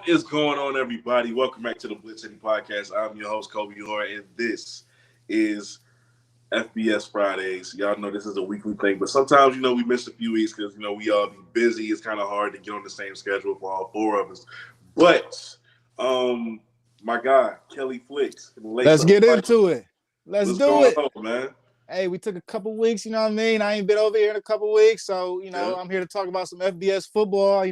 What is going on, everybody? Welcome back to the Blitz City Podcast. I'm your host, Kobe Orr, and this is FBS Fridays. Y'all know this is a weekly thing, but sometimes, we miss a few weeks because, we all be busy. It's kind of hard to get on the same schedule for all four of us. But, my guy, Kelly Flicks. Let's get into it. Let's do it. On, man? Hey, we took a couple weeks, you know what I mean? I ain't been over here in a couple weeks, so, I'm here to talk about some FBS football.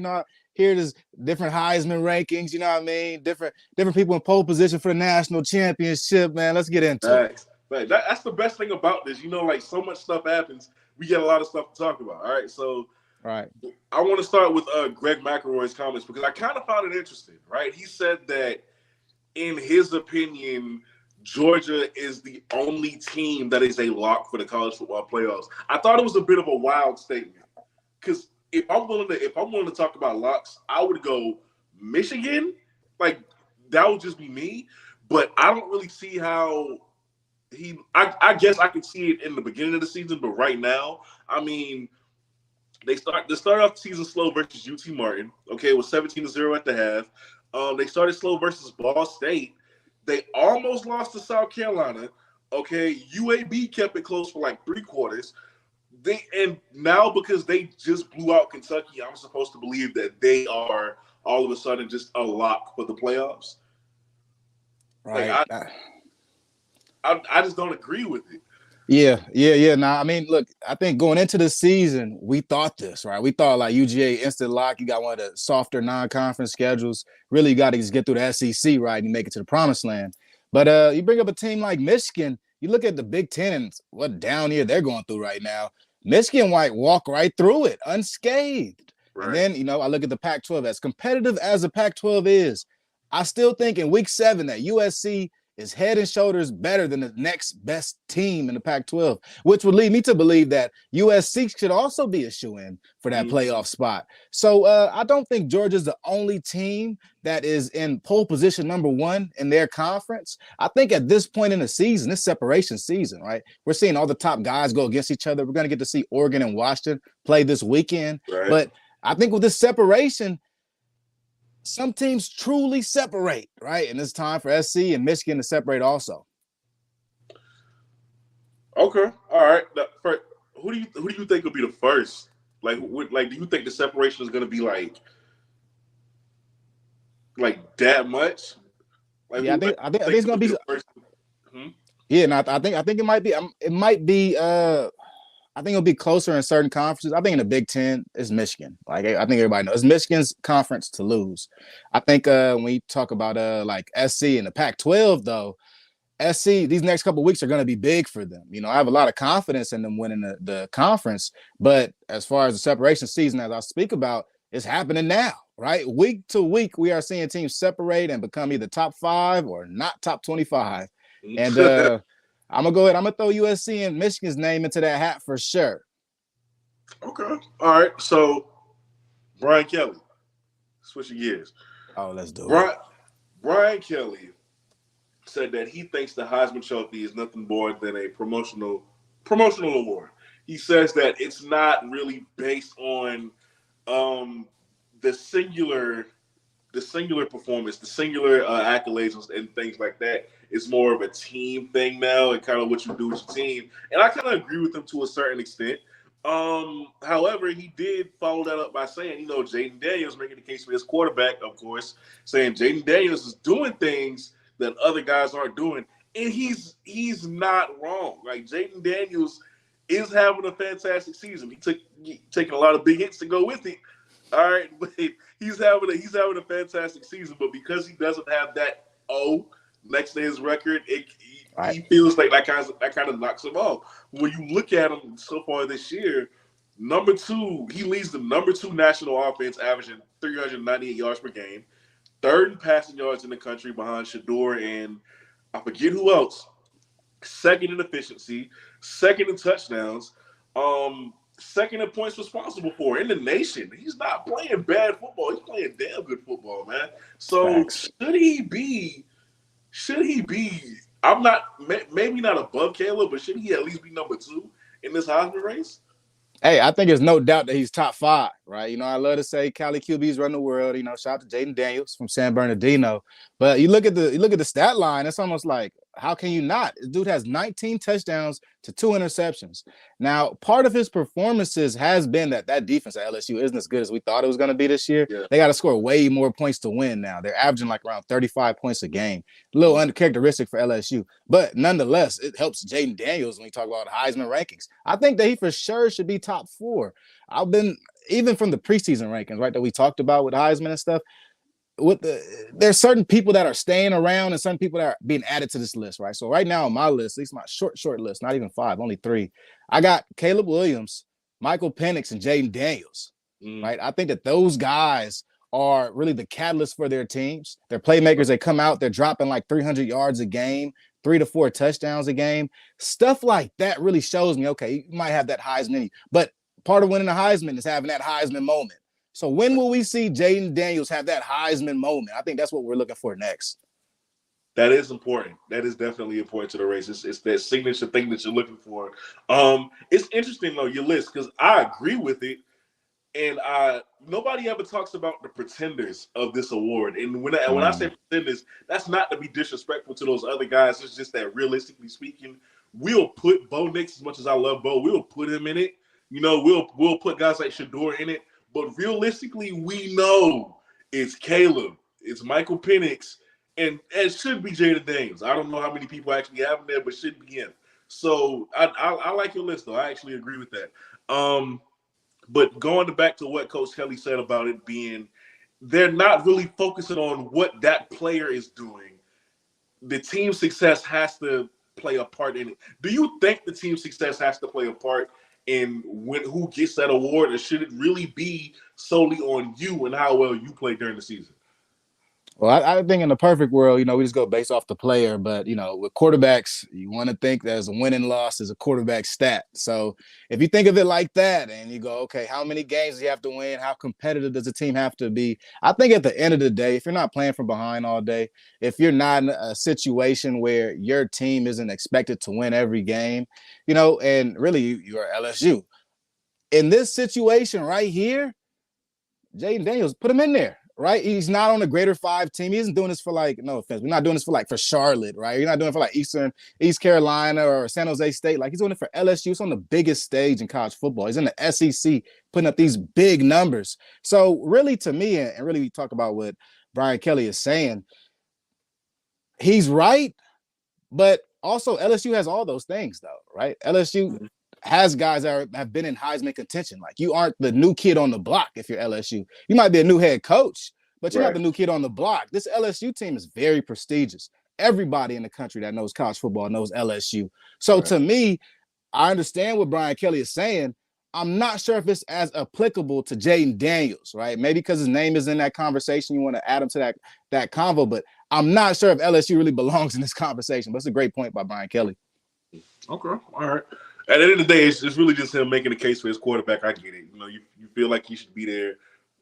Here there's different Heisman rankings, you know what I mean? Different people in pole position for the national championship, man. Let's get into it. Right. That's the best thing about this. So much stuff happens. We get a lot of stuff to talk about, all right? So right. I want to start with Greg McElroy's comments because I kind of found it interesting, right? He said that, in his opinion, Georgia is the only team that is a lock for the college football playoffs. I thought it was a bit of a wild statement because if I'm willing to talk about locks, I would go Michigan. Like, that would just be me. But I don't really see how I guess I could see it in the beginning of the season, but right now, I mean, they start off the season slow versus UT Martin. Okay, it was 17-0 at the half. They started slow versus Ball State. They almost lost to South Carolina. Okay, UAB kept it close for like 3 quarters. And now because they just blew out Kentucky, I'm supposed to believe that they are all of a sudden just a lock for the playoffs. Right. Like, I just don't agree with it. Yeah. Now, I mean, look, I think going into the season, we thought this, right? We thought like UGA instant lock. You got one of the softer non-conference schedules. Really, you got to just get through the SEC, right, and make it to the promised land. But you bring up a team like Michigan. You look at the Big Ten and what down here they're going through right now. Michigan might walk right through it unscathed. Right. And then, I look at the Pac-12. As competitive as the Pac-12 is, I still think in week 7 that USC is head and shoulders better than the next best team in the Pac-12, which would lead me to believe that USC should also be a shoo-in for that playoff spot. So I don't think Georgia's the only team that is in pole position number 1 in their conference. I think at this point in the season, this separation season, right, we're seeing all the top guys go against each other. We're going to get to see Oregon and Washington play this weekend. Right. But I think with this separation, some teams truly separate, right? And it's time for SC and Michigan to separate also. Okay, all right. Who do you think will be the first? Like, do you think the separation is going to be like that much? Like, yeah, I think it's going to be. Yeah, no, I think it might be. It might be. I think it'll be closer in certain conferences. I think in the Big Ten, it's Michigan. Like, I think everybody knows. It's Michigan's conference to lose. I think when you talk about like SC and the Pac-12, though, SC, these next couple of weeks are going to be big for them. I have a lot of confidence in them winning the conference. But as far as the separation season, as I speak about, it's happening now, right? Week to week, we are seeing teams separate and become either top 5 or not top 25. And I'm going to go ahead. I'm going to throw USC and Michigan's name into that hat for sure. Okay. All right. So, Brian Kelly, switching gears. Oh, let's do it. Brian Kelly said that he thinks the Heisman Trophy is nothing more than a promotional award. He says that it's not really based on the singular performance, the singular accolades and things like that. It's more of a team thing now and kind of what you do with your team. And I kind of agree with him to a certain extent. However, he did follow that up by saying, Jaden Daniels, making the case for his quarterback, of course, saying Jaden Daniels is doing things that other guys aren't doing. And he's not wrong. Like, Jaden Daniels is having a fantastic season. He taking a lot of big hits to go with it. All right, but he's having a fantastic season, but because he doesn't have that O next to his record, he feels like that kind of knocks him off. When you look at him so far this year, number 2, he leads the number 2 national offense, averaging 398 yards per game, 3rd in passing yards in the country behind Shador and I forget who else. 2nd in efficiency, 2nd in touchdowns. 2nd in points responsible for in the nation. He's not playing bad football. He's playing damn good football, man. So should he be? I'm not maybe not above Caleb, but should he at least be number 2 in this Heisman race? Hey, I think there's no doubt that he's top 5, right? I love to say Cali QBs run the world. Shout out to Jaden Daniels from San Bernardino. But you look at the stat line, it's almost like, how can you not? This dude has 19 touchdowns to 2 interceptions. Now, part of his performances has been that defense at LSU isn't as good as we thought it was going to be this year. Yeah. They got to score way more points to win now. They're averaging like around 35 points a game. A little uncharacteristic for LSU. But nonetheless, it helps Jaden Daniels when we talk about Heisman rankings. I think that he for sure should be top 4. I've been, even from the preseason rankings, right, that we talked about with Heisman and stuff, there's certain people that are staying around and certain people that are being added to this list, right? So right now on my list, at least my short list, not even 5, only 3, I got Caleb Williams, Michael Penix, and Jaden Daniels, right? I think that those guys are really the catalyst for their teams. They're playmakers. They come out, they're dropping like 300 yards a game, 3 to 4 touchdowns a game. Stuff like that really shows me, okay, you might have that Heisman in you, but part of winning the Heisman is having that Heisman moment. So when will we see Jaden Daniels have that Heisman moment? I think that's what we're looking for next. That is important. That is definitely important to the race. It's that signature thing that you're looking for. It's interesting though, your list, because I agree with it, and nobody ever talks about the pretenders of this award. And when I say pretenders, that's not to be disrespectful to those other guys. It's just that realistically speaking, we'll put Bo Nix, as much as I love Bo, we'll put him in it. We'll put guys like Shador in it. But realistically, we know it's Caleb, it's Michael Penix, and it should be Jaden Daniels. I don't know how many people actually have him there, but should be him. So I like your list, though. I actually agree with that. But going back to what Coach Kelly said about it being, they're not really focusing on what that player is doing. The team success has to play a part in it. Do you think the team success has to play a part in who gets that award, or should it really be solely on you and how well you play during the season? Well, I think in the perfect world, we just go based off the player. But, with quarterbacks, you want to think there's a win and loss as a quarterback stat. So if you think of it like that and you go, okay, how many games do you have to win? How competitive does the team have to be? I think at the end of the day, if you're not playing from behind all day, if you're not in a situation where your team isn't expected to win every game, and really you're LSU. In this situation right here, Jaden Daniels, put him in there, right? He's not on a Greater 5 team. He isn't doing this for no offense, we're not doing this for Charlotte, right? You're not doing it for East Carolina or San Jose State. He's doing it for LSU. It's on the biggest stage in college football. He's in the SEC, putting up these big numbers. So really, to me, and really we talk about what Brian Kelly is saying, he's right, but also LSU has all those things, though, right? LSU has guys that have been in Heisman contention. You aren't the new kid on the block if you're LSU. You might be a new head coach, but you're not the new kid on the block. This LSU team is very prestigious. Everybody in the country that knows college football knows LSU. So to me, I understand what Brian Kelly is saying. I'm not sure if it's as applicable to Jaden Daniels, right? Maybe because his name is in that conversation, you want to add him to that convo, but I'm not sure if LSU really belongs in this conversation. But it's a great point by Brian Kelly. Okay, all right. At the end of the day, it's really just him making a case for his quarterback. I get it. You feel like he should be there.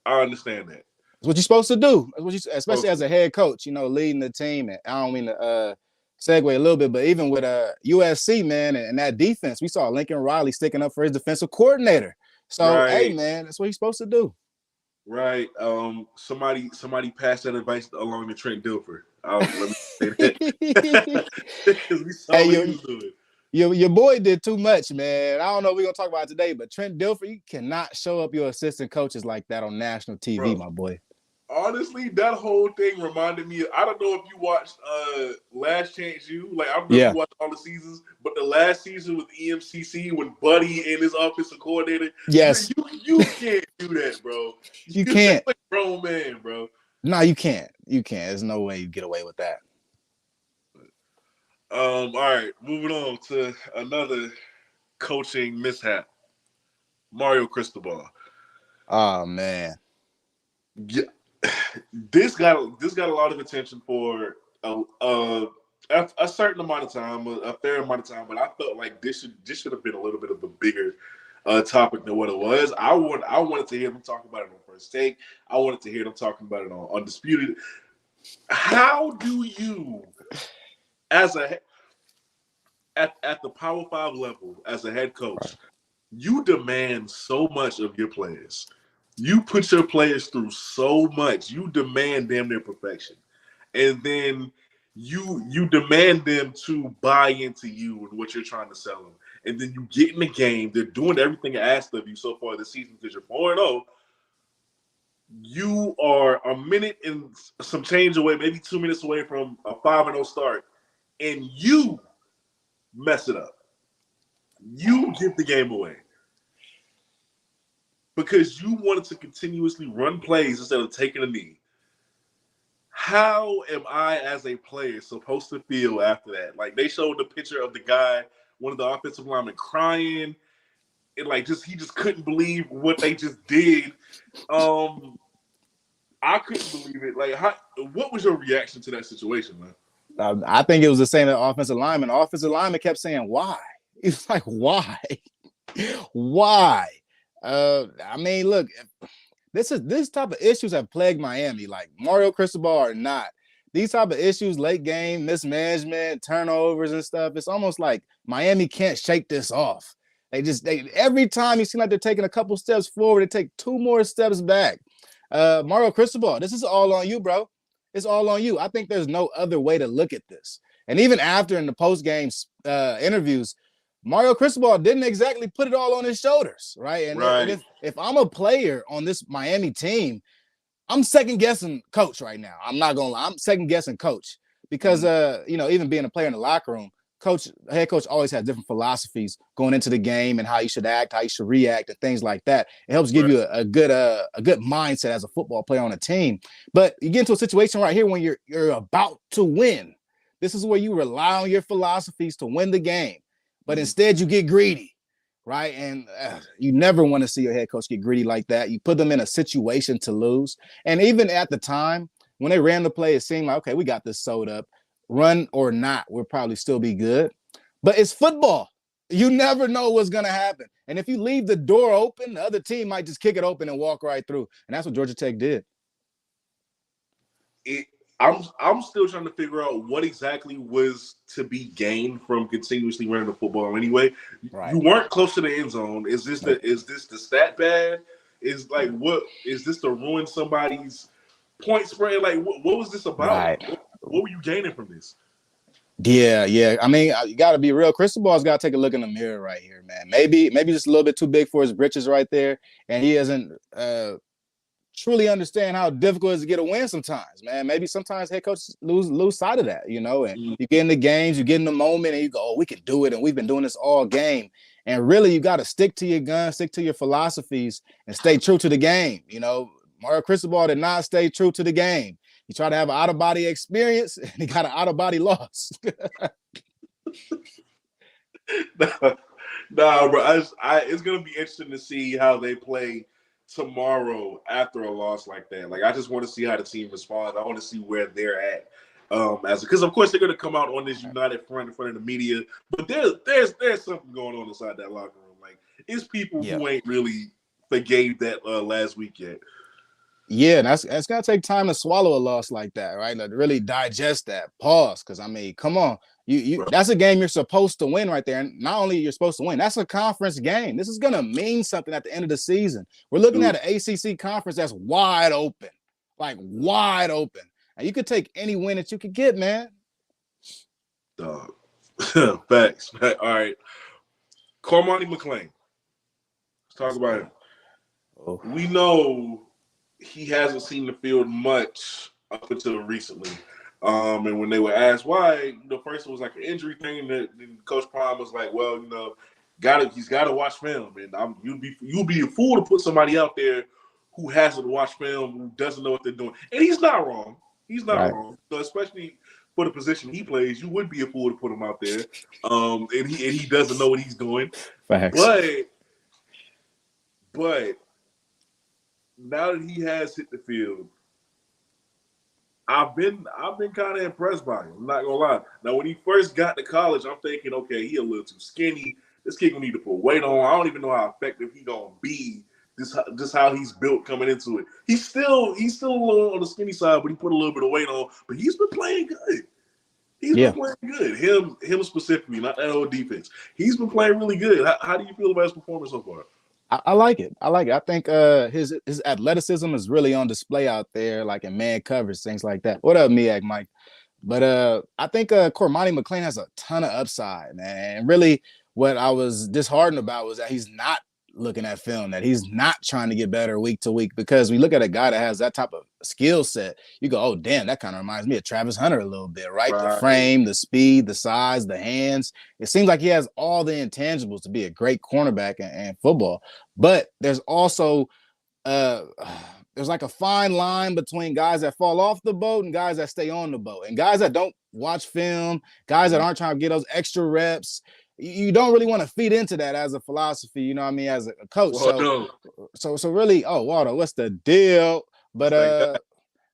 I understand that. That's what you're supposed to do. Especially as a head coach, leading the team. And I don't mean to segue a little bit, but even with USC, man, and that defense, we saw Lincoln Riley sticking up for his defensive coordinator. So, hey, man, that's what he's supposed to do. Right. Somebody passed that advice along to Trent Dilfer. Let me say that. Because we saw what he was doing. Your boy did too much, man. I don't know if we're going to talk about it today, but Trent Dilfer, you cannot show up your assistant coaches like that on national TV, bro. My boy. Honestly, that whole thing reminded me. I don't know if you watched Last Chance U. I don't know if you watched all the seasons, but the last season with EMCC when Buddy and his offensive coordinator. Yes. You can't do that, bro. You can't. Like a grown man, bro. No, you can't. You can't. There's no way you get away with that. All right, moving on to another coaching mishap. Mario Cristobal. Oh man. Yeah. This got a lot of attention for a certain amount of time, a fair amount of time, but I felt like this should have been a little bit of a bigger topic than what it was. I wanted to hear them talk about it on First Take. I wanted to hear them talking about it on Undisputed. How do you, as at the Power 5 level, as a head coach, You demand so much of your players. You put your players through so much. You demand damn near perfection. And then you demand them to buy into you and what you're trying to sell them. And then you get in the game. They're doing everything asked of you so far this season because you're 4-0. You are a minute and some change away, maybe 2 minutes away from a 5-0 start, and you mess it up. You give the game away because you wanted to continuously run plays instead of taking a knee. How am I, as a player, supposed to feel after that? Like, they showed the picture of the guy, one of the offensive linemen, crying, and he just couldn't believe what they just did. I couldn't believe it. What was your reaction to that situation, man? I think it was the same as offensive lineman. Offensive lineman kept saying, "Why?" It's like, "Why? Why?" I mean, look, this type of issues have plagued Miami, like Mario Cristobal or not. These type of issues, late game mismanagement, turnovers and stuff. It's almost like Miami can't shake this off. They every time you seem like they're taking a couple steps forward, they take 2 more steps back. Mario Cristobal, this is all on you, bro. It's all on you. I think there's no other way to look at this. And even after in the post-game interviews, Mario Cristobal didn't exactly put it all on his shoulders, right? And if I'm a player on this Miami team, I'm second guessing coach right now. I'm not gonna lie. I'm second guessing coach because even being a player in the locker room, head coach always has different philosophies going into the game and how you should act, how you should react, and things like that. It helps give you a good mindset as a football player on a team. But you get into a situation right here when you're about to win. This is where you rely on your philosophies to win the game, but instead you get greedy, right? And you never want to see your head coach get greedy like that. You put them in a situation to lose. And even at the time when they ran the play, it seemed like, okay, we got this sewed up. Run or not, we'll probably still be good. But it's football. You never know what's going to happen. And if you leave the door open, the other team might just kick it open and walk right through. And that's what Georgia Tech did. I'm still trying to figure out what exactly was to be gained from continuously running the football anyway. Right. You weren't close to the end zone. Is this the stat pad? What is this to ruin somebody's point spread? Like what was this about? Right. What were you gaining from this? Yeah. I mean, you got to be real. Cristobal's got to take a look in the mirror right here, man. Maybe just a little bit too big for his britches right there, and he doesn't truly understand how difficult it is to get a win sometimes, man. Maybe sometimes head coaches lose sight of that, and you get in the games, you get in the moment, and you go, oh, we can do it, and we've been doing this all game. And really, you got to stick to your guns, stick to your philosophies, and stay true to the game. Mario Cristobal did not stay true to the game. He tried to have an out-of-body experience, and he got an out-of-body loss. Nah, bro. It's going to be interesting to see how they play tomorrow after a loss like that. Like, I just want to see how the team responds. I want to see where they're at. Because, of course, they're going to come out on this united front in front of the media. But there's something going on inside that locker room. Like, it's people who ain't really forgave that last week yet. Yeah, and that's gonna take time to swallow a loss like that, right? To really digest that. Pause, because I mean, come on, you that's a game you're supposed to win right there. And not only you're supposed to win, that's a conference game. This is gonna mean something at the end of the season. We're looking at an ACC conference that's wide open, like wide open, and you could take any win that you could get, man. Dog, facts. All right, Cormani McClain. Let's talk about him. Oh. We know he hasn't seen the field much up until recently. And when they were asked why, the first was like an injury thing. That Coach Prime was like, well, he's got to watch film. And you'll be a fool to put somebody out there who hasn't watched film, who doesn't know what they're doing. And he's not wrong. He's not wrong. So especially for the position he plays, you would be a fool to put him out there. And he doesn't know what he's doing. Facts. But now that he has hit the field, I've been kind of impressed by him. I'm not gonna lie. Now, when he first got to college, I'm thinking, okay, he a little too skinny. This kid gonna need to put weight on. I don't even know how effective he gonna be. Just how he's built coming into it. He's still a little on the skinny side, but he put a little bit of weight on. But he's been playing good. He's been Yeah. playing good. Him specifically, not that whole defense. He's been playing really good. How do you feel about his performance so far? I like it. I like it. I think his athleticism is really on display out there, like in man coverage, things like that. What up, Miak Mike? But I think Cormani McClain has a ton of upside, man. And really, what I was disheartened about was that he's not looking at film, that he's not trying to get better week to week. Because we look at a guy that has that type of skill set, you go, oh damn, that kind of reminds me of Travis Hunter a little bit, right? The Right. frame, the speed, the size, the hands. It seems like he has all the intangibles to be a great cornerback in football. But there's also uh there's like a fine line between guys that fall off the boat and guys that stay on the boat, and guys that don't watch film, guys that aren't trying to get those extra reps. You don't really want to feed into that as a philosophy, you know what I mean, as a coach. Well, no. So really, oh Walter, what's the deal? But It's like that.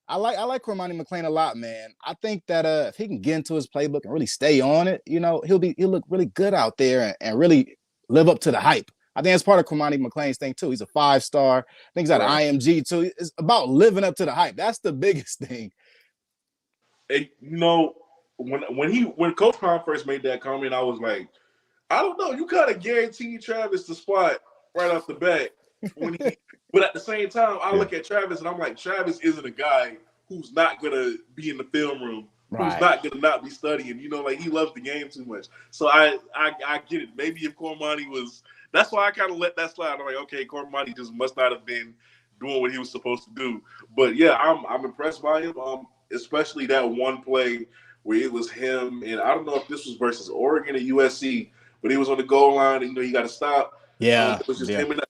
I like Cormani McClain a lot, man. I think that if he can get into his playbook and really stay on it, he'll look really good out there and really live up to the hype. I think that's part of Cormani McClain's thing too. He's a 5-star. I think he's at Right. IMG too. It's about living up to the hype. That's the biggest thing. And, when Coach Prime first made that comment, I was like, I don't know. You kind of guaranteed Travis the spot right off the bat. But at the same time, I look at Travis and I'm like, Travis isn't a guy who's not gonna be in the film room, who's not gonna not be studying. Like he loves the game too much. So I get it. Maybe if Cormani was, that's why I kind of let that slide. I'm like, okay, Cormani just must not have been doing what he was supposed to do. But yeah, I'm impressed by him. Especially that one play where it was him, and I don't know if this was versus Oregon or USC, but he was on the goal line, and he got to stop. Yeah, it was just him, and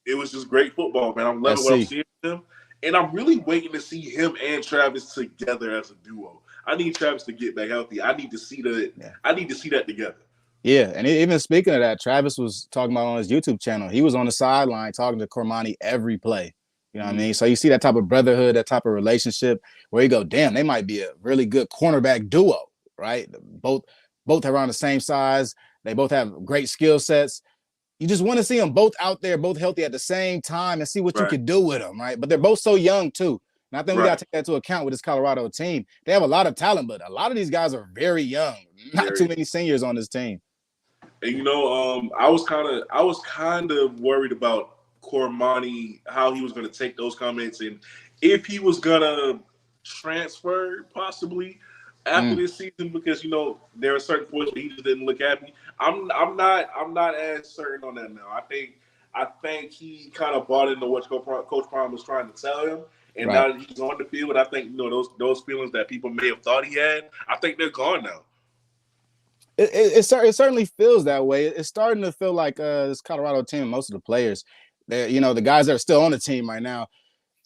it was just great football, man. I'm loving what I'm seeing from him, and I'm really waiting to see him and Travis together as a duo. I need Travis to get back healthy. I need to see that. Yeah. I need to see that together. Yeah, and even speaking of that, Travis was talking about on his YouTube channel. He was on the sideline talking to Cormani every play. You know what I mean? So you see that type of brotherhood, that type of relationship where you go, damn, they might be a really good cornerback duo, right? Both are around the same size. They both have great skill sets. You just want to see them both out there, both healthy at the same time and see what you can do with them, right? But they're both so young too. And I think we got to take that into account with this Colorado team. They have a lot of talent, but a lot of these guys are very young. Not too many seniors on this team. And I was kind of worried about Cormani, how he was going to take those comments, and if he was going to transfer possibly after this season, because there are certain points where he just didn't look happy. I'm not as certain on that now. I think he kind of bought into what Coach Prime was trying to tell him, and now that he's on the field, I think those feelings that people may have thought he had, I think they're gone now. It certainly feels that way. It's starting to feel like this Colorado team, most of the players, the guys that are still on the team right now,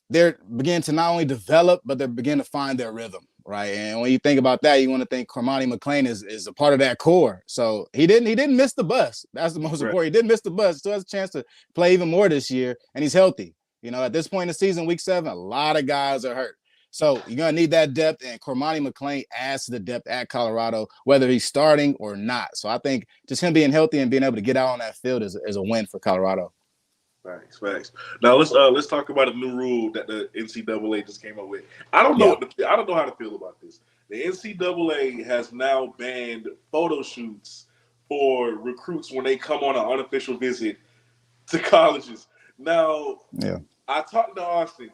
they're beginning to not only develop, but they're beginning to find their rhythm, right? And when you think about that, you want to think Cormani McClain is a part of that core. So he didn't miss the bus. That's the most important. He didn't miss the bus. Still has a chance to play even more this year, and he's healthy. At this point in the season, week 7, a lot of guys are hurt. So you're going to need that depth, and Cormani McClain adds to the depth at Colorado, whether he's starting or not. So I think just him being healthy and being able to get out on that field is a win for Colorado. Facts. Now let's talk about a new rule that the NCAA just came up with. I don't know how to feel about this. The NCAA has now banned photo shoots for recruits when they come on an unofficial visit to colleges. Now, I talked to Austin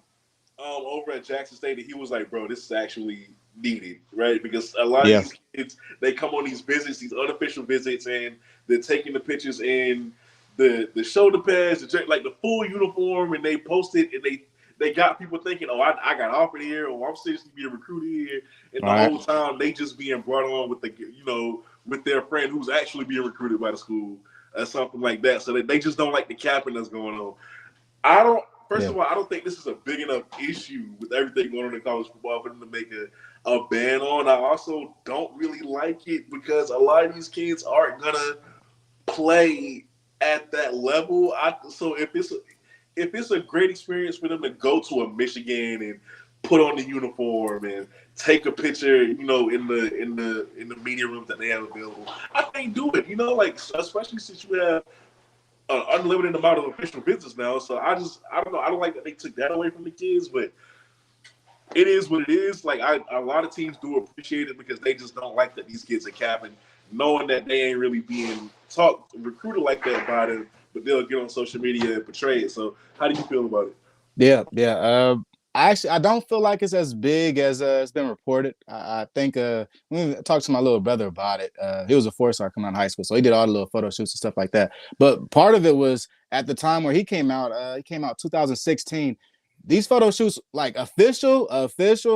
over at Jackson State, and he was like, bro, this is actually needed, right? Because a lot of these kids, they come on these visits, these unofficial visits, and they're taking the pictures in the shoulder pads, the full uniform, and they post it, and they got people thinking, oh, I got offered here, or I'm seriously being recruited here, and the whole time they just being brought on with with their friend who's actually being recruited by the school or something like that. So they just don't like the capping that's going on. First of all, I don't think this is a big enough issue with everything going on in college football for them to make a ban on. I also don't really like it because a lot of these kids aren't gonna play at that level. So if it's a great experience for them to go to a Michigan and put on the uniform and take a picture, in the media rooms that they have available, I think do it. Especially since you have an unlimited amount of official visits now. So I don't know. I don't like that they took that away from the kids, but it is what it is. Like a lot of teams do appreciate it because they just don't like that these kids are capping, knowing that they ain't really being talked recruited like that by them, but they'll get on social media and portray it. So how do you feel about it? Yeah, yeah. I don't feel like it's as big as it's been reported. I think when I talked to my little brother about it, he was a four-star coming out of high school, so he did all the little photo shoots and stuff like that. But part of it was at the time where he came out 2016. These photo shoots, like official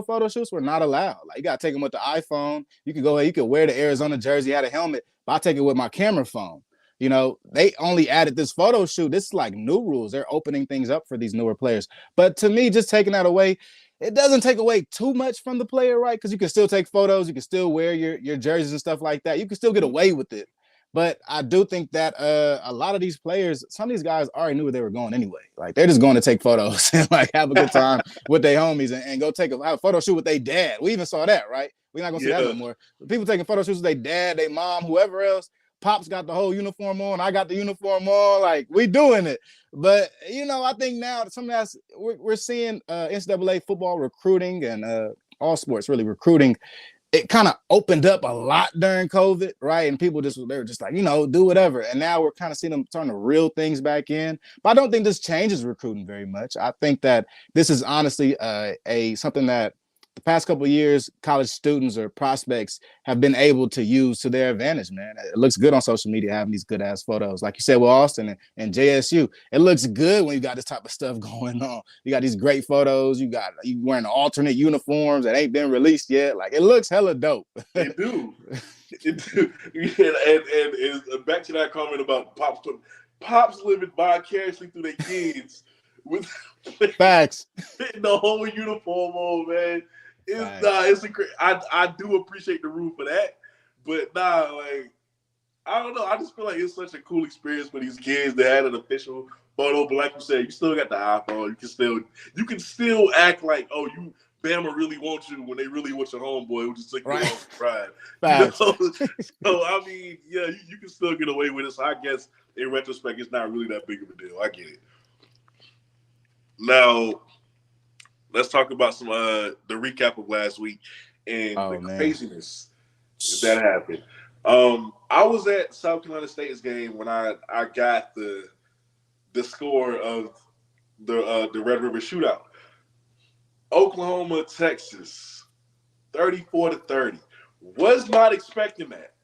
photo shoots, were not allowed. Like you gotta take them with the iPhone. You could go ahead, you could wear the Arizona jersey, had a helmet, but I take it with my camera phone. You know, they only added this photo shoot. This is like new rules. They're opening things up for these newer players. But to me, just taking that away, it doesn't take away too much from the player, right? Because you can still take photos, you can still wear your jerseys and stuff like that. You can still get away with it. But I do think that a lot of these players, some of these guys already knew where they were going anyway. Like they're just going to take photos and like have a good time with their homies and go have a photo shoot with their dad. We even saw that, right? We're not gonna see that no more. People taking photo shoots with their dad, their mom, whoever else. Pops got the whole uniform on. I got the uniform on. Like we doing it. But you know, I think now some of that's we're seeing NCAA football recruiting and all sports really recruiting. It kind of opened up a lot during COVID, right? And people they were just like, you know, do whatever. And now we're kind of seeing them turn the real things back in. But I don't think this changes recruiting very much. I think that this is honestly something that the past couple of years, college students or prospects have been able to use to their advantage, man. It looks good on social media having these good ass photos. Like you said with Austin and JSU, it looks good when you got this type of stuff going on. You got these great photos. You wearing alternate uniforms that ain't been released yet. Like it looks hella dope. It do. It do. And back to that comment about Pops living vicariously through their kids with facts. The whole uniform on, man. It's I do appreciate the rule for that, but like I don't know. I just feel like it's such a cool experience for these kids that had an official photo. But like you said, you still got the iPhone. You can still act like, oh, Bama really wants you when they really want your homeboy who just took you off pride. So I mean, yeah, you can still get away with it. So I guess in retrospect, it's not really that big of a deal. I get it. Now, let's talk about some the recap of last week and the craziness that happened. I was at South Carolina State's game when I got the score of the Red River Shootout. Oklahoma, Texas, 34-30. Was not expecting that.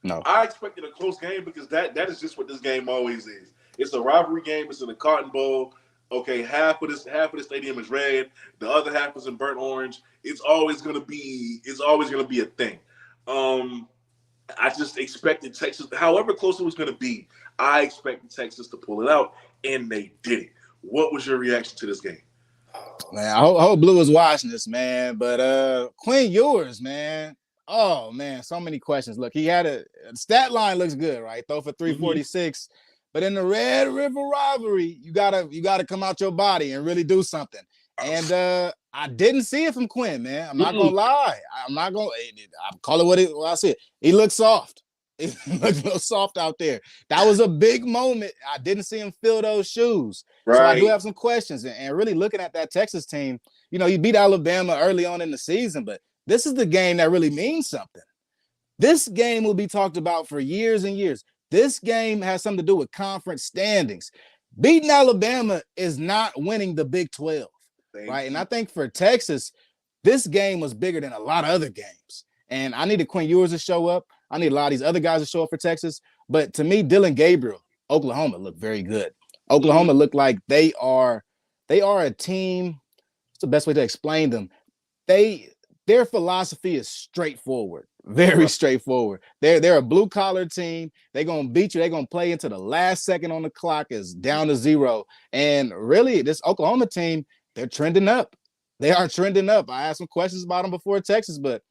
No. I expected a close game because that is just what this game always is. It's a rivalry game. It's in the Cotton Bowl. Okay, half of the stadium is red, the other half is in burnt orange. It's always gonna be a thing. I just expected Texas, however close it was gonna be, I expected Texas to pull it out, and they did it. What was your reaction to this game? Oh, man, I hope Blue is watching this, man. But Quinn Ewers, man. Oh man, so many questions. Look, he had a stat line looks good, right? Throw for 346. Mm-hmm. But in the Red River rivalry, you gotta come out your body and really do something. And I didn't see it from Quinn, man. I'm not gonna lie. I call it what I said. He looked soft. He looked a little soft out there. That was a big moment. I didn't see him fill those shoes. Right. So I do have some questions. And really looking at that Texas team, you know, you beat Alabama early on in the season, but this is the game that really means something. This game will be talked about for years and years. This game has something to do with conference standings. Beating Alabama is not winning the Big 12, right? And I think for Texas, this game was bigger than a lot of other games. And I needed Quinn Ewers to show up. I need a lot of these other guys to show up for Texas. But to me, Dylan Gabriel, Oklahoma looked very good. Oklahoma looked like they are a team. What's the best way to explain them? Their philosophy is straightforward, very straightforward. They're a blue collar team. They're gonna beat you. They're gonna play into the last second on the clock is down to 0. And really, this Oklahoma team, they're trending up. They are trending up. I asked some questions about them before Texas, but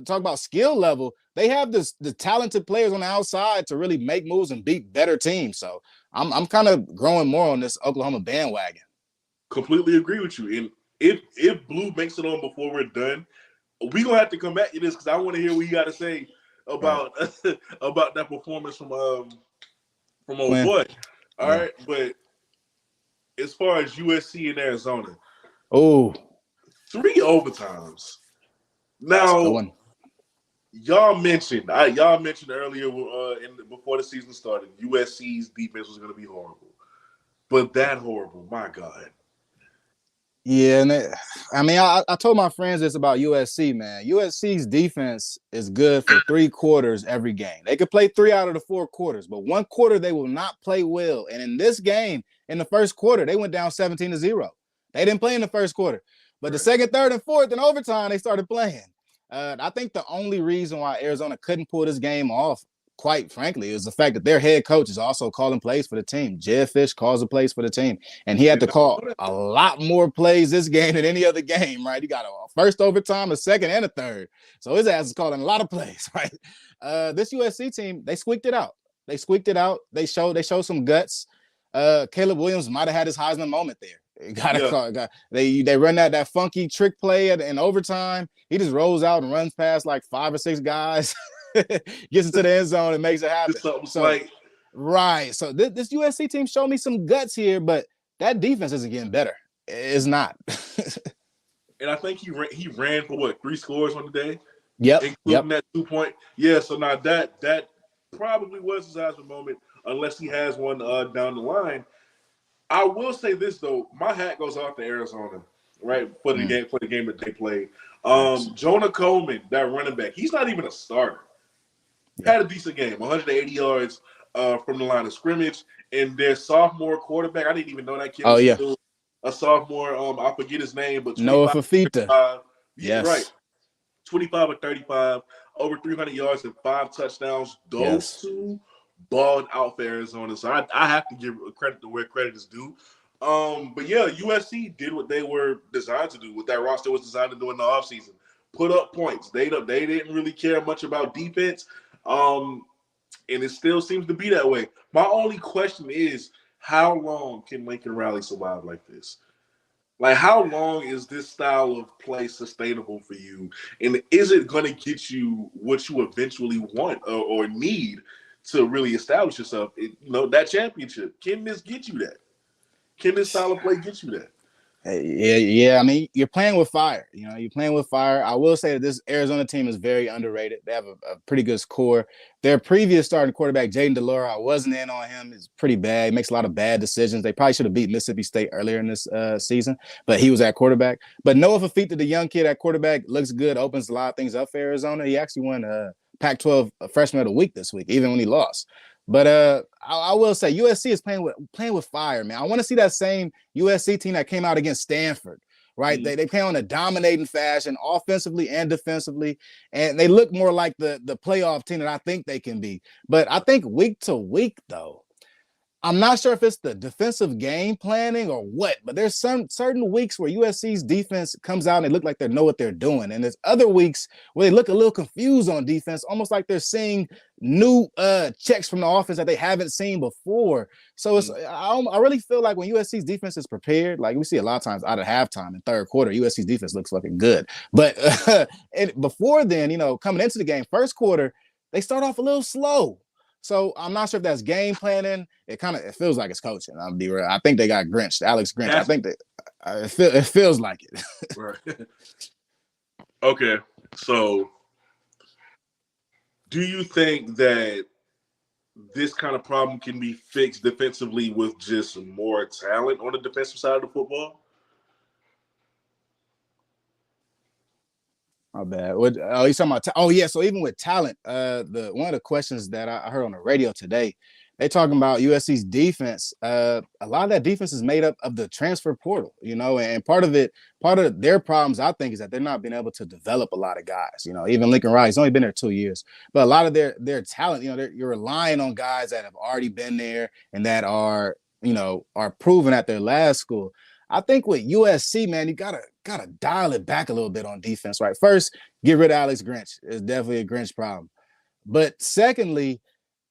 talk about skill level. They have the talented players on the outside to really make moves and beat better teams. So I'm kind of growing more on this Oklahoma bandwagon. Completely agree with you. And if Blue makes it on before we're done, we're gonna have to come back to this because I want to hear what you got to say about about that performance from old boy. All right, but as far as USC and Arizona, 3 overtimes. That's a good Now, one. y'all mentioned earlier before the season started, USC's defense was going to be horrible, but that horrible, my God. Yeah, and I mean, I told my friends this about USC, man. USC's defense is good for 3 quarters every game. They could play 3 out of the 4 quarters, but 1 quarter they will not play well. And in this game, in the first quarter, they went down 17-0. They didn't play in the first quarter, but the Right. second, third, and fourth in overtime they started playing. I think the only reason why Arizona couldn't pull this game off, quite frankly, is the fact that their head coach is also calling plays for the team. Jed Fish calls the plays for the team, and he had to call a lot more plays this game than any other game, right? He got a first overtime, a second, and a third. So his ass is calling a lot of plays, right? This USC team, they squeaked it out. They squeaked it out. They showed some guts. Caleb Williams might have had his Heisman moment there. They run that funky trick play in overtime. He just rolls out and runs past like 5 or 6 guys, gets into the end zone and makes it happen. Right. So this USC team showed me some guts here, but that defense isn't getting better. It's not. And I think he ran for what, 3 scores on the day? Yep. Including that 2-point. Yeah, so now that probably was his Heisman moment, unless he has one down the line. I will say this though, my hat goes off to Arizona, right? For the game that they played. Jonah Coleman, that running back, he's not even a starter. Had a decent game, 180 yards from the line of scrimmage. And their sophomore quarterback, I didn't even know that kid was still a sophomore. I forget his name, but Noah Fafita. Yes. Right. 25 or 35, over 300 yards and 5 touchdowns. Those two balled out for Arizona. So I have to give credit to where credit is due. But yeah, USC did what they were designed to do, what that roster was designed to do in the offseason. Put up points. They didn't really care much about defense. And it still seems to be that way. My only question is, how long can Lincoln Riley survive like this? Like, how long is this style of play sustainable for you? And is it going to get you what you eventually want or need to really establish yourself? That championship. Can this get you that? Can this style of play get you that? Yeah. I mean, you're playing with fire. You're playing with fire. I will say that this Arizona team is very underrated. They have a pretty good core. Their previous starting quarterback, Jaden DeLora, I wasn't in on him. He's pretty bad. He makes a lot of bad decisions. They probably should have beat Mississippi State earlier in this season, but he was at quarterback. But Noah Fafita, the young kid at quarterback, looks good, opens a lot of things up for Arizona. He actually won Pac-12 Freshman of the Week this week, even when he lost. But I will say USC is playing with fire, man. I want to see that same USC team that came out against Stanford, right? Mm-hmm. They play on a dominating fashion, offensively and defensively, and they look more like the playoff team that I think they can be. But I think week to week, though, I'm not sure if it's the defensive game planning or what, but there's some certain weeks where USC's defense comes out and they look like they know what they're doing. And there's other weeks where they look a little confused on defense, almost like they're seeing new checks from the offense that they haven't seen before. So I really feel like when USC's defense is prepared, like we see a lot of times out of halftime in third quarter, USC's defense looks fucking good. But before then, coming into the game, first quarter, they start off a little slow. So I'm not sure if that's game planning. It feels like it's coaching. I'll be real. I think they got Grinch, Alex Grinch. I think it feels like it. Right. Okay. So do you think that this kind of problem can be fixed defensively with just more talent on the defensive side of the football? My bad. You're talking about? Yeah. So even with talent, one of the questions that I heard on the radio today, they talking about USC's defense. A lot of that defense is made up of the transfer portal, and part of their problems, I think, is that they're not being able to develop a lot of guys. Even Lincoln Riley's only been there 2 years, but a lot of their talent, you're relying on guys that have already been there and that are proven at their last school. I think with USC, man, you gotta dial it back a little bit on defense, right? First, get rid of Alex Grinch. It's definitely a Grinch problem. But secondly,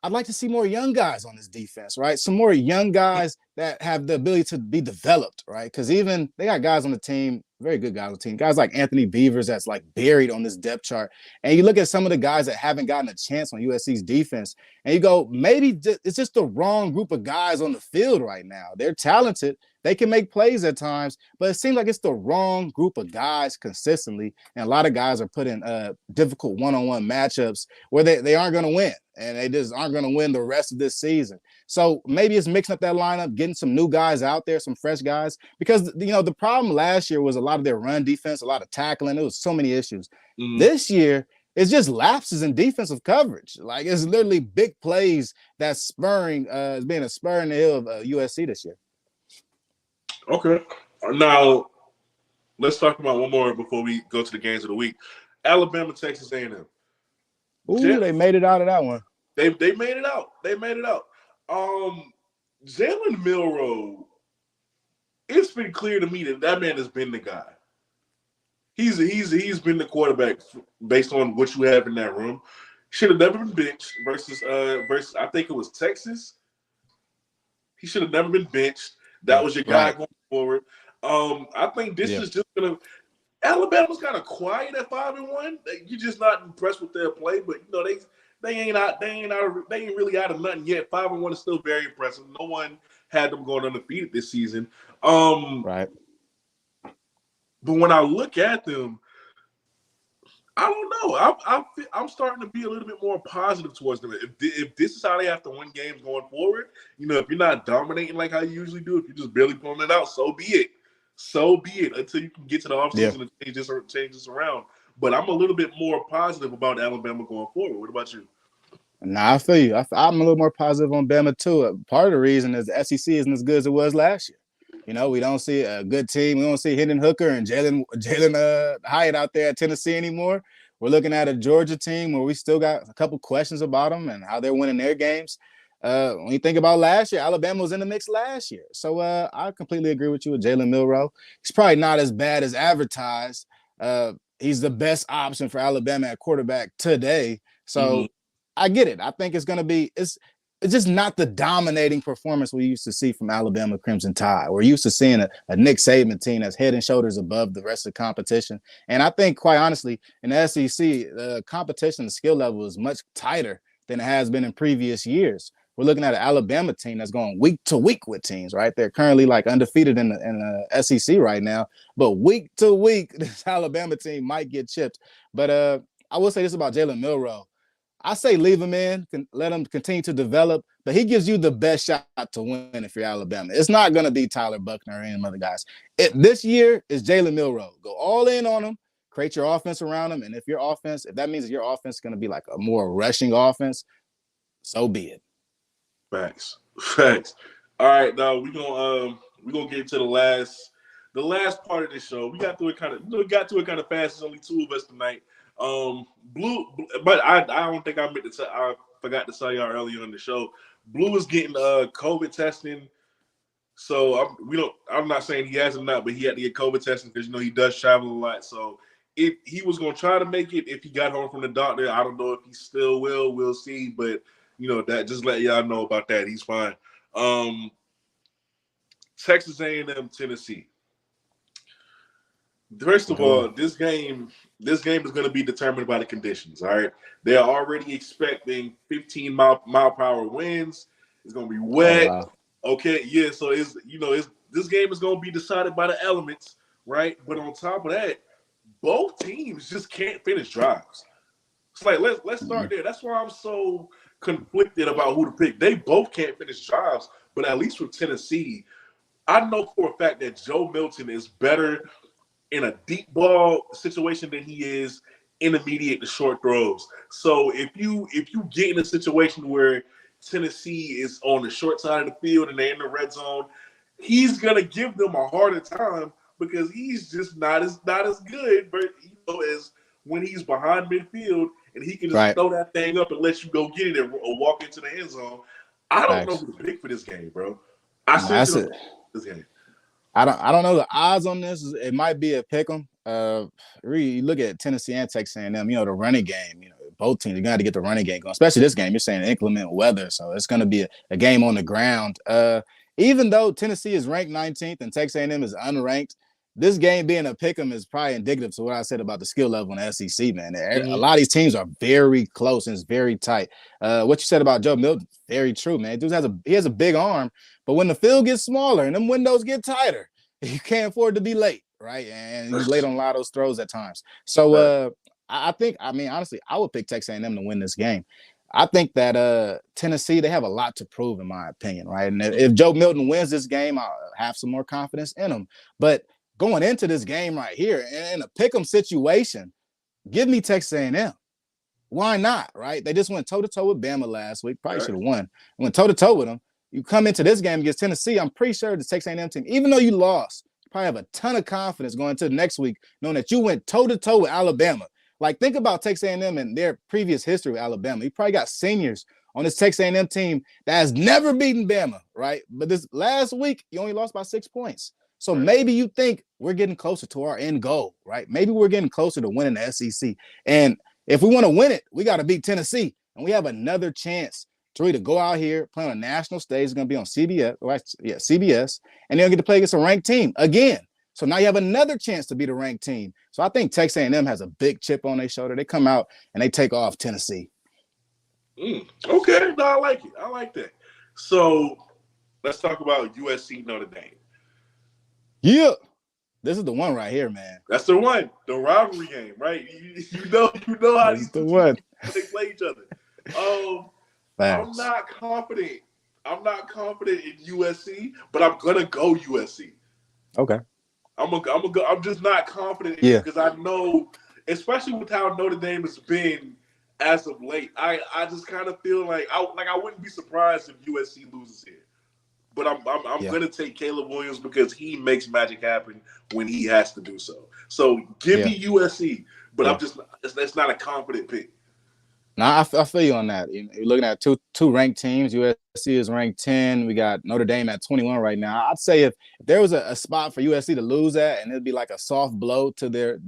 I'd like to see more young guys on this defense, right? Some more young guys that have the ability to be developed, right? Because even they got guys on the team, very good guys on the team, guys like Anthony Beavers that's like buried on this depth chart. And you look at some of the guys that haven't gotten a chance on USC's defense, and you go, maybe it's just the wrong group of guys on the field right now. They're talented. They can make plays at times, but it seems like it's the wrong group of guys consistently. And a lot of guys are put in difficult one-on-one matchups where they aren't going to win, and they just aren't going to win the rest of this season. So maybe it's mixing up that lineup, getting some new guys out there, some fresh guys, because the problem last year was a lot of their run defense, a lot of tackling. There was so many issues. This year, it's just lapses in defensive coverage. Like, it's literally big plays that's spurring, it's being a spur in the hill of USC this year. Okay. Now, let's talk about one more before we go to the games of the week. Alabama, Texas A&M. Ooh, they made it out of that one. They made it out. They made it out. Jalen Milroe, it's been clear to me that man has been the guy. He's been the quarterback based on what you have in that room. Should have never been benched versus I think it was Texas. He should have never been benched. That was your guy going forward. I think this is just gonna. Alabama's kind of quiet at 5-1. You're just not impressed with their play, but they ain't really out of nothing yet. 5-1 is still very impressive. No one had them going undefeated this season. Right. But when I look at them, I don't know. I'm starting to be a little bit more positive towards them. If this is how they have to win games going forward, if you're not dominating like how you usually do, if you're just barely pulling it out, so be it. So be it until you can get to the offseason and change this around. But I'm a little bit more positive about Alabama going forward. What about you? Nah, I feel you. I'm a little more positive on Bama too. Part of the reason is the SEC isn't as good as it was last year. We don't see a good team. We don't see Hendon Hooker and Jalen Hyatt out there at Tennessee anymore. We're looking at a Georgia team where we still got a couple questions about them and how they're winning their games. When you think about last year, Alabama was in the mix last year. So I completely agree with you with Jalen Milroe. He's probably not as bad as advertised. He's the best option for Alabama at quarterback today. So I get it. I think it's going to be – it's just not the dominating performance we used to see from Alabama Crimson Tide. We're used to seeing a Nick Saban team that's head and shoulders above the rest of the competition. And I think, quite honestly, in the SEC, the competition, the skill level is much tighter than it has been in previous years. We're looking at an Alabama team that's going week to week with teams, right? They're currently like undefeated in the SEC right now. But week to week, this Alabama team might get chipped. But I will say this about Jalen Milroe. I say leave him in, let him continue to develop, but he gives you the best shot to win if you're Alabama. It's not going to be Tyler Buckner or any of them other guys. This year is Jalen Milroe. Go all in on him, create your offense around him, and if that means your offense is going to be like a more rushing offense, so be it. Facts. All right, now we're gonna get to the last part of this show. We got through it kind of fast. There's only two of us tonight. Blue, but I don't think I forgot to tell y'all earlier on the show. Blue is getting COVID testing. So I'm not saying he has or not, but he had to get COVID testing because he does travel a lot. So if he was gonna try to make it, if he got home from the doctor, I don't know if he still will. We'll see, but that just let y'all know about that. He's fine. Texas A&M, Tennessee. First of all, this game is going to be determined by the conditions. All right, they are already expecting 15 mile per hour winds. It's going to be wet. Oh, wow. Okay, yeah. So this game is going to be decided by the elements, right? But on top of that, both teams just can't finish drives. It's like let's start there. That's why I'm so conflicted about who to pick. They both can't finish drives, but at least with Tennessee, I know for a fact that Joe Milton is better in a deep ball situation than he is intermediate to short throws. So if you get in a situation where Tennessee is on the short side of the field and they're in the red zone, he's gonna give them a harder time because he's just not as good, but as when he's behind midfield and he can just throw that thing up and let you go get it or walk into the end zone. I don't know who to pick for this game, bro. This game. I don't know the odds on this. It might be a pick 'em. You look at Tennessee and Texas A&M. The running game. Both teams are going to get the running game going. Especially this game. You're saying inclement weather, so it's going to be a game on the ground. Even though Tennessee is ranked 19th and Texas A&M is unranked, this game being a pick 'em is probably indicative to what I said about the skill level in the SEC, man. A Mm-hmm. lot of these teams are very close and it's very tight. What you said about Joe Milton, very true, man. Dude has a big arm, but when the field gets smaller and them windows get tighter, you can't afford to be late, right? And he's late on a lot of those throws at times. So I think, I mean, honestly, I would pick Texas A&M to win this game. I think that Tennessee, they have a lot to prove, in my opinion, right? And if Joe Milton wins this game, I'll have some more confidence in him. But going into this game right here in a pick 'em situation, give me Texas A&M. Why not, right? They just went toe-to-toe with Bama last week. Probably should have won. Went toe-to-toe with them. You come into this game against Tennessee, I'm pretty sure the Texas A&M team, even though you lost, you probably have a ton of confidence going into the next week, knowing that you went toe-to-toe with Alabama. Like, think about Texas A&M and their previous history with Alabama. You probably got seniors on this Texas A&M team that has never beaten Bama, right? But this last week, you only lost by 6 points. So maybe you think we're getting closer to our end goal, right? Maybe we're getting closer to winning the SEC. And if we want to win it, we got to beat Tennessee. And we have another chance to really go out here, play on a national stage. It's going to be on CBS, CBS, and they'll get to play against a ranked team again. So now you have another chance to beat a ranked team. So I think Texas A&M has a big chip on their shoulder. They come out and they take off Tennessee. Okay, no, I like it. I like that. So let's talk about USC Notre Dame. Yeah. This is the one right here, man. That's the one, the rivalry game, right? You know how these two teams they play each other. I'm not confident. I'm not confident in USC, but I'm gonna go USC. Okay. I'm just not confident in it because I know, especially with how Notre Dame has been as of late. I just kind of feel like I wouldn't be surprised if USC loses here. But I'm gonna take Caleb Williams because he makes magic happen when he has to do so. So give me USC, but I'm just that's not a confident pick. Nah, I feel you on that. You're looking at two ranked teams. USC is ranked 10. We got Notre Dame at 21 right now. I'd say if there was a spot for USC to lose at, and it'd be like a soft blow to their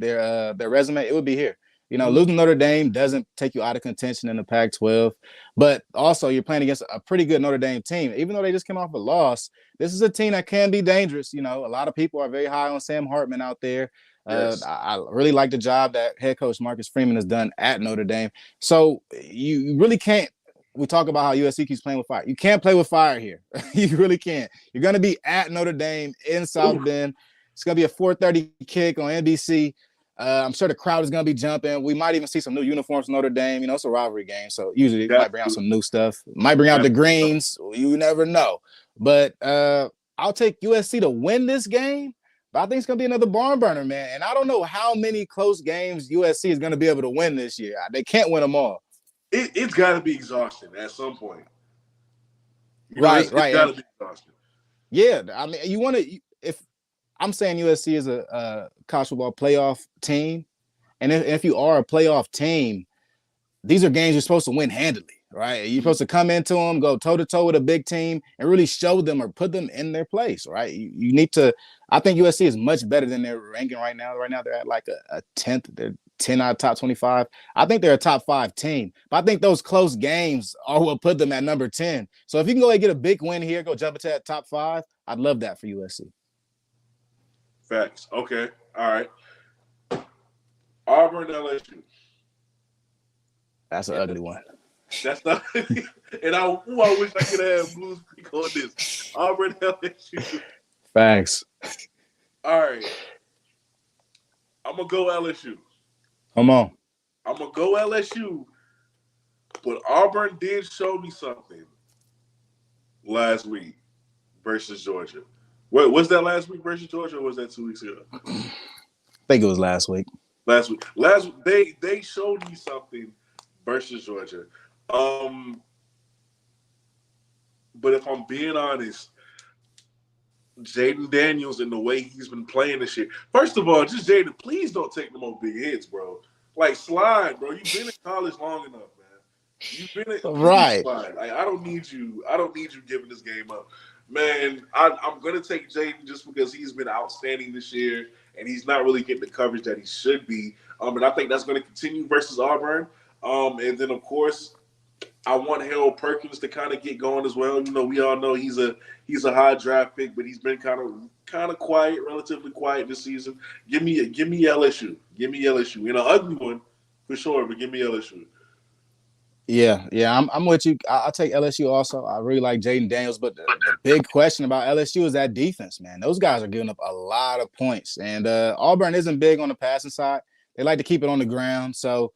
resume, it would be here. You know, losing Notre Dame doesn't take you out of contention in the Pac-12, but also you're playing against a pretty good Notre Dame team. Even though they just came off a loss, this is a team that can be dangerous. You know, a lot of people are very high on Sam Hartman out there. I really like the job that head coach Marcus Freeman has done at Notre Dame. So you really can't. We talk about how USC keeps playing with fire. You can't play with fire here. You really can't. You're going to be at Notre Dame in South Bend. It's going to be a 4:30 kick on NBC. I'm sure the crowd is going to be jumping. We might even see some new uniforms from Notre Dame. You know, it's a rivalry game, so usually it might bring out some new stuff. Might bring out the greens. You never know. But I'll take USC to win this game, but I think it's going to be another barn burner, man. And I don't know how many close games USC is going to be able to win this year. They can't win them all. It's got to be exhausting at some point. Right. It's got to be exhausting. Yeah, I mean, you want to – if I'm saying USC is a college football playoff team, and if you are a playoff team, these are games you're supposed to win handily, right? You're supposed to come into them, go toe-to-toe with a big team, and really show them or put them in their place, right? You need to – I think USC is much better than they're ranking right now. Right now they're at like a 10th. They're 10 out of top 25. I think they're a top 5 team. But I think those close games are what put them at number 10. So if you can go and get a big win here, go jump into that top 5, I'd love that for USC. Facts. Okay. All right. Auburn, LSU. That's an ugly one. That's not. And I wish I could have Blues Creek on this. Auburn, LSU. Thanks. All right. I'm going to go LSU. Come on. I'm going to go LSU. But Auburn did show me something last week versus Georgia. Wait, was that last week versus Georgia, or was that 2 weeks ago? I think it was last week. Last week, they showed me something versus Georgia. But if I'm being honest, Jaden Daniels and the way he's been playing this year. First of all, just Jaden, please don't take no more big hits, bro. Like, slide, bro. You've been in college long enough, man. You've been in right. Slide. Like, I don't need you giving this game up. Man, I'm going to take Jaden just because he's been outstanding this year and he's not really getting the coverage that he should be. And I think that's going to continue versus Auburn. And then, of course, I want Harold Perkins to kind of get going as well. You know, we all know he's a high draft pick, but he's been kind of quiet, relatively quiet this season. Give me LSU. Give me LSU. You know, ugly one for sure, but give me LSU. Yeah, I'm with you. I'll take LSU also. I really like Jaden Daniels, but the big question about LSU is that defense, man. Those guys are giving up a lot of points, and Auburn isn't big on the passing side. They like to keep it on the ground, so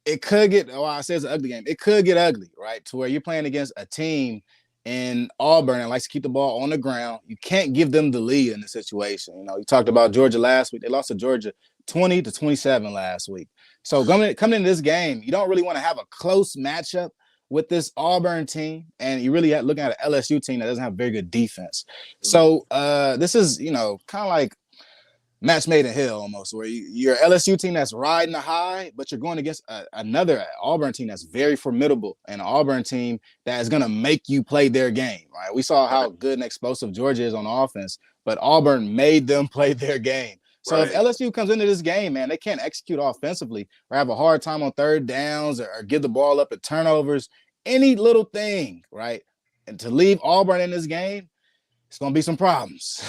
it could get. Oh, I say it's an ugly game. It could get ugly, right? To where you're playing against a team in Auburn that likes to keep the ball on the ground. You can't give them the lead in the situation. You know, you talked about Georgia last week. They lost to Georgia 20-27 last week. So coming into this game, you don't really want to have a close matchup with this Auburn team, and you really looking at an LSU team that doesn't have very good defense. So this is, kind of like match made in hell almost, where you're an LSU team that's riding the high, but you're going against another Auburn team that's very formidable, and an Auburn team that is going to make you play their game, right? We saw how good and explosive Georgia is on offense, but Auburn made them play their game. So if LSU comes into this game, man, they can't execute offensively or have a hard time on third downs or give the ball up at turnovers, any little thing, right? And to leave Auburn in this game, it's going to be some problems.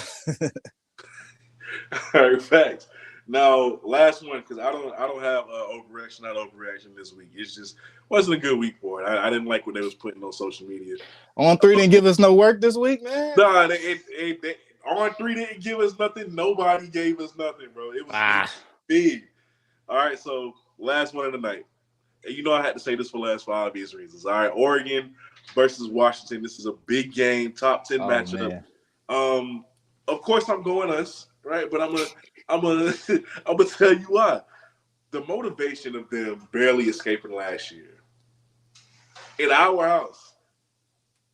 All right, facts. Now, last one, because I don't have overreaction, not overreaction this week. It's just wasn't a good week for it. I didn't like what they was putting on social media. On3 didn't give us no work this week, man. Nah, On3 didn't give us nothing. Nobody gave us nothing, bro. It was big. All right, so last one of the night. And you know I had to say this for the last 5 obvious reasons. All right, Oregon versus Washington. This is a big game, top 10 matchup. Man. Of course, I'm going us, right? But I'm gonna tell you why. The motivation of them barely escaping last year in our house,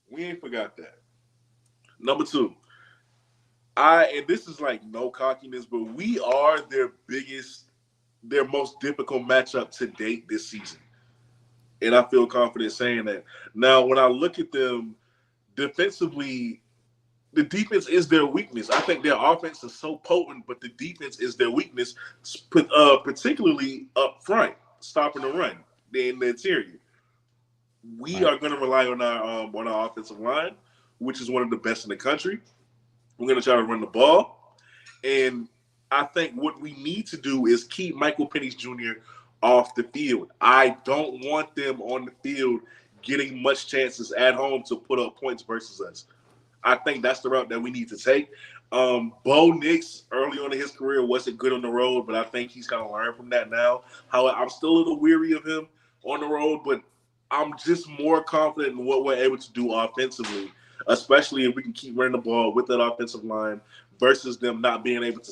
we ain't forgot that. Number two, and this is like no cockiness, but we are their most difficult matchup to date this season. And I feel confident saying that. Now, when I look at them defensively, the defense is their weakness. I think their offense is so potent, but the defense is their weakness, particularly up front, stopping the run in the interior. We are going to rely on our offensive line, which is one of the best in the country. We're going to try to run the ball. And I think what we need to do is keep Michael Penix Jr. off the field. I don't want them on the field getting much chances at home to put up points versus us. I think that's the route that we need to take. Bo Nix, early on in his career, wasn't good on the road, but I think he's kind of learned from that now. However, I'm still a little weary of him on the road, but I'm just more confident in what we're able to do offensively, especially if we can keep running the ball with that offensive line versus them not being able to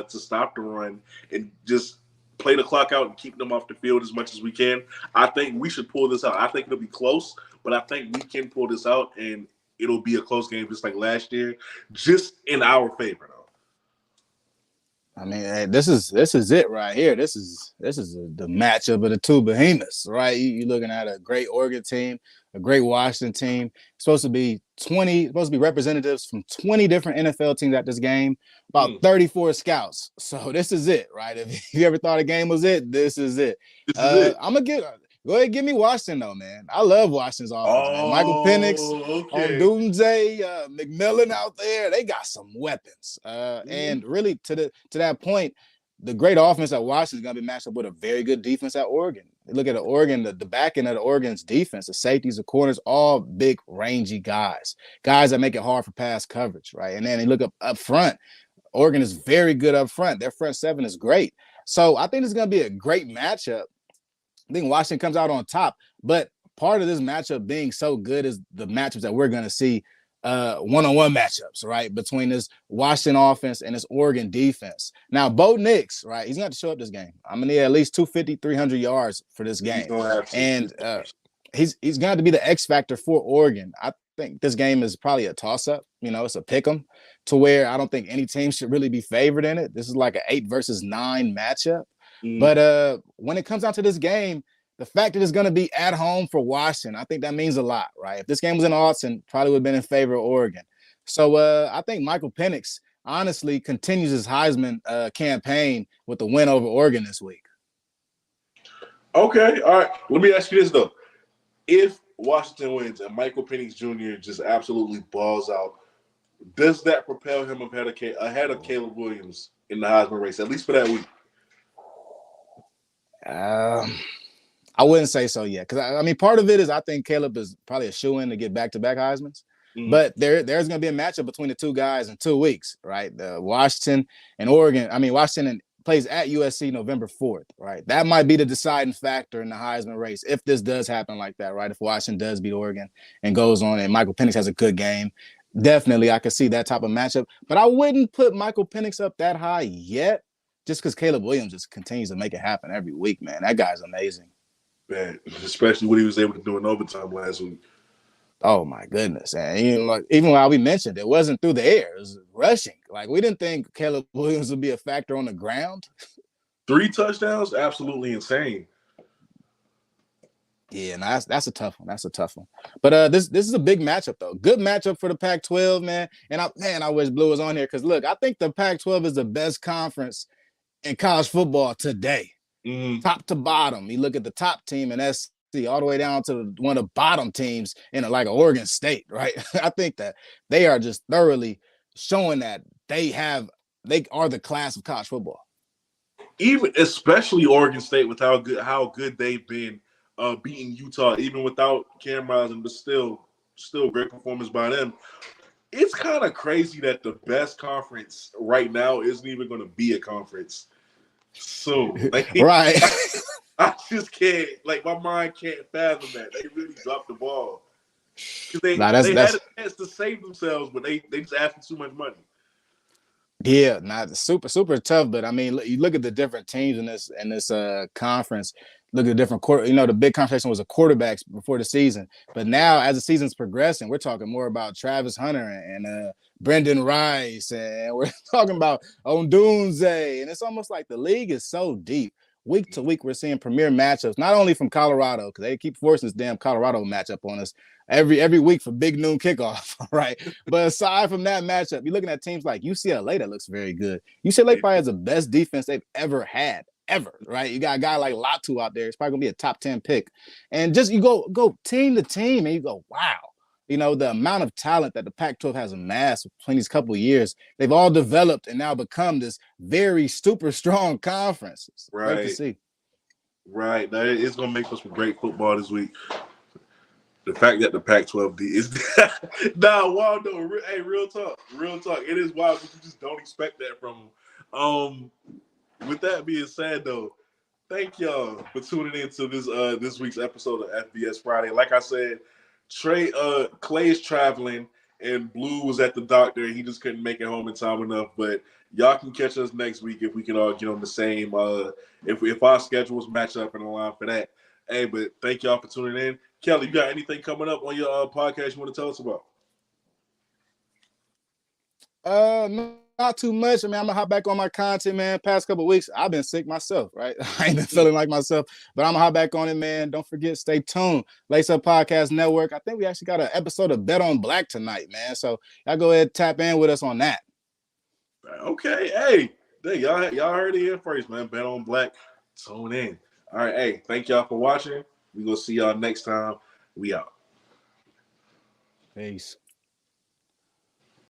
stop the run and just play the clock out and keep them off the field as much as we can. I think we should pull this out. I think it'll be close, but I think we can pull this out, and it'll be a close game just like last year, just in our favor, though. I mean, this is it right here. This is the matchup of the two behemoths, right? You're looking at a great Oregon team, a great Washington team. Supposed to be representatives from 20 different NFL teams at this game, about 34 scouts. So this is it, right? If you ever thought a game was it, this is it. I'm gonna go ahead, give me Washington though, man. I love Washington's offense, man. Michael Penix on Doomsday, McMillan out there. They got some weapons. And really, to that point, the great offense at Washington is going to be matched up with a very good defense at Oregon. Look at Oregon, the back end of the Oregon's defense, the safeties, the corners, all big, rangy guys that make it hard for pass coverage, right? And then you look up front. Oregon is very good up front. Their front seven is great. So I think it's going to be a great matchup. I think Washington comes out on top, but part of this matchup being so good is the matchups that we're going to see one-on-one matchups, right, between this Washington offense and this Oregon defense. Now, Bo Nix, right, he's going to have to show up this game. I'm going to need at least 250, 300 yards for this game. And he's going to have to be the X factor for Oregon. I think this game is probably a toss-up. It's a pick 'em to where I don't think any team should really be favored in it. This is like an 8 versus 9 matchup. But when it comes down to this game, the fact that it's going to be at home for Washington, I think that means a lot, right? If this game was in Austin, probably would have been in favor of Oregon. So I think Michael Penix honestly continues his Heisman campaign with the win over Oregon this week. Okay, all right. Let me ask you this, though. If Washington wins and Michael Penix Jr. just absolutely balls out, does that propel him ahead of Caleb Williams in the Heisman race, at least for that week? Um, I wouldn't say so yet, because I mean, part of it is I think Caleb is probably a shoe-in to get back-to-back Heisman's. But there's going to be a matchup between the two guys in 2 weeks, right? Washington and Oregon. I mean, Washington plays at USC November 4th, right? That might be the deciding factor in the Heisman race if this does happen like that, right? If Washington does beat Oregon and goes on and Michael Penix has a good game, definitely I could see that type of matchup. But I wouldn't put Michael Penix up that high yet, just because Caleb Williams just continues to make it happen every week, man. That guy's amazing. Man, especially what he was able to do in overtime last week. Oh my goodness. And even while we mentioned it wasn't through the air, it was rushing. Like, we didn't think Caleb Williams would be a factor on the ground. 3 touchdowns, absolutely insane. Yeah, no, that's a tough one. That's a tough one. But this is a big matchup though. Good matchup for the Pac-12, man. And I wish Blue was on here, because look, I think the Pac-12 is the best conference in college football today. Top to bottom. You look at the top team in SC all the way down to one of the bottom teams in like Oregon State, right? I think that they are just thoroughly showing that they are the class of college football. Even especially Oregon State, with how good they've been beating Utah, even without Cam Rising, but still great performance by them. It's kind of crazy that the best conference right now isn't even going to be a conference soon. Like, right. I just can't, like, my mind can't fathom that. They really dropped the ball. They had a chance to save themselves, but they just asked for too much money. Yeah, not super tough. But I mean, you look at the different teams in this conference. Look at the different the big conversation was the quarterbacks before the season. But now, as the season's progressing, we're talking more about Travis Hunter and Brendan Rice, and we're talking about Odunze. And it's almost like the league is so deep. Week to week, we're seeing premier matchups, not only from Colorado, because they keep forcing this damn Colorado matchup on us every week for big noon kickoff, right? But aside from that matchup, you're looking at teams like UCLA that looks very good. UCLA probably has the best defense they've ever had, right? You got a guy like Latu out there. It's probably gonna be a top 10 pick. And just you go team to team, and you go, wow. The amount of talent that the Pac-12 has amassed between these couple of years, they've all developed and now become this very super strong conference. It's great to see. Right. Now, it's going to make for some great football this week. The fact that the Pac-12 is Waldo. Hey, real talk. It is wild, but you just don't expect that from them. With that being said, though, thank y'all for tuning in to this week's episode of FBS Friday. Like I said, Clay is traveling, and Blue was at the doctor. He just couldn't make it home in time enough. But y'all can catch us next week if we can all get on the same. If our schedules match up and align for that. Hey, but thank y'all for tuning in. Kelly, you got anything coming up on your podcast you want to tell us about? Not too much. I mean, I'm gonna hop back on my content, man. Past couple of weeks, I've been sick myself, right? I ain't been feeling like myself, but I'm gonna hop back on it, man. Don't forget, stay tuned. Lace Up Podcast Network. I think we actually got an episode of Bet on Black tonight, man. So y'all go ahead and tap in with us on that. Okay, hey, y'all heard it here first, man. Bet on Black. Tune in. All right, hey, thank y'all for watching. We gonna see y'all next time. We out. Peace.